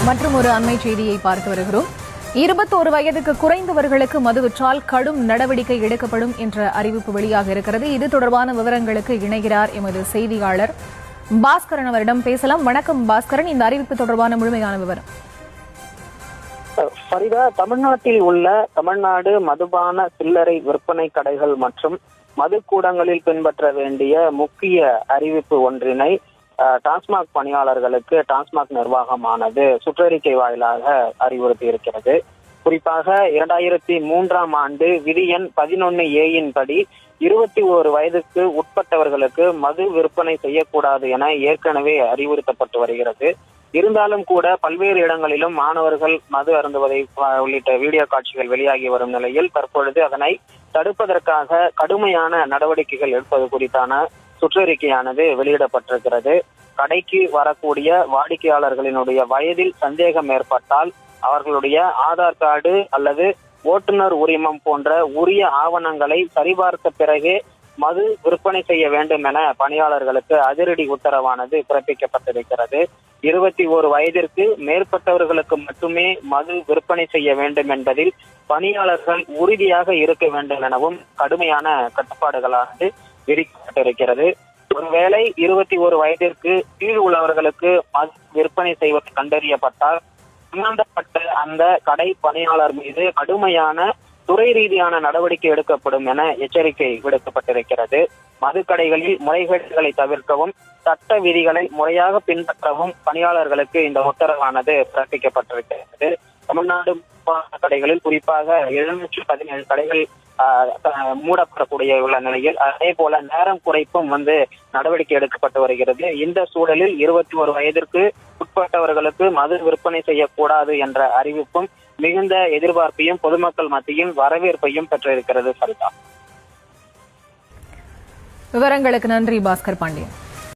மற்றும் ஒரு அண்மை செய்தியை பார்த்து வருகிறோம். 21 வயதுக்கு குறைந்தவர்களுக்கு மது விற்றால் கடும் நடவடிக்கை எடுக்கப்படும் என்ற அறிவிப்பு வெளியாக இருக்கிறது. இது தொடர்பான விவரங்களுக்கு இணைகிறார் எமது செய்தியாளர் பாஸ்கரன். அவரிடம் பேசலாம். வணக்கம் பாஸ்கரன், இந்த அறிவிப்பு தொடர்பான முழுமையான விவரம். ஃபரிதா, தமிழ்நாட்டில் உள்ள தமிழ்நாடு மதுபான சில்லறை விற்பனை கடைகள் மற்றும் மதுக்கூடங்களில் பின்பற்ற வேண்டிய முக்கிய அறிவிப்பு ஒன்றினை டாஸ்மாக் பணியாளர்களுக்கு டாஸ்மாக் நிர்வாகமானது சுற்றறிக்கை வாயிலாக அறிவுறுத்தி இருக்கிறது. குறிப்பாக 2003ஆம் ஆண்டு விதி எண் 11A படி 21 வயதுக்கு உட்பட்டவர்களுக்கு மது விற்பனை செய்யக்கூடாது என ஏற்கனவே அறிவுறுத்தப்பட்டு வருகிறது. இருந்தாலும் கூட பல்வேறு இடங்களிலும் மாணவர்கள் மது அருந்துவதை உள்ளிட்ட வீடியோ காட்சிகள் வெளியாகி வரும் நிலையில் தற்பொழுது அதனை தடுப்பதற்காக கடுமையான நடவடிக்கைகள் எடுப்பது குறித்தான சுற்றறிக்கையானது வெளியிடப்பட்டிருக்கிறது. கடைக்கு வரக்கூடிய வாடிக்கையாளர்களினுடைய வயதில் சந்தேகம் ஏற்பட்டால் அவர்களுடைய ஆதார் கார்டு அல்லது ஓட்டுநர் உரிமம் போன்ற உரிய ஆவணங்களை சரிபார்த்த பிறகே மது விற்பனை செய்ய வேண்டும் என பணியாளர்களுக்கு அதிரடி உத்தரவானது பிறப்பிக்கப்பட்டிருக்கிறது. 21 வயதிற்கு மேற்பட்டவர்களுக்கு மட்டுமே மது விற்பனை செய்ய வேண்டும் என்பதில் பணியாளர்கள் உறுதியாக இருக்க வேண்டும் எனவும் கடுமையான கட்டுப்பாடுகளானது விதிக்கப்பட்டிருக்கிறது. ஒருவேளை 21 வயதிற்கு கீழ் உள்ளவர்களுக்கு மது விற்பனை செய்வது கண்டறியப்பட்டால் சம்பந்தப்பட்ட அந்த கடை பணியாளர் மீது கடுமையான துறை ரீதியான நடவடிக்கை எடுக்கப்படும் என எச்சரிக்கை விடுக்கப்பட்டிருக்கிறது. மதுக்கடைகளில் முறைகேடுகளை தவிர்க்கவும் சட்ட விதிகளை முறையாக பின்பற்றவும் பணியாளர்களுக்கு இந்த உத்தரவானது பிறப்பிக்கப்பட்டிருக்கிறது. தமிழ்நாடு கடைகளில் குறிப்பாக 717 கடைகள் மூடப்படக்கூடிய உள்ள நிலையில் அதே போல நேரம் குறைப்பும் நடவடிக்கை எடுக்கப்பட்டு வருகிறது. இந்த சூழலில் 21 வயதிற்கு உட்பட்டவர்களுக்கு மது விற்பனை செய்யக்கூடாது என்ற அறிவிப்பும் மிகுந்த எதிர்பார்ப்பையும் பொதுமக்கள் மத்தியில் வரவேற்பையும் பெற்றிருக்கிறது. சரிதா, விவரங்களுக்கு நன்றி பாஸ்கர் பாண்டியன்.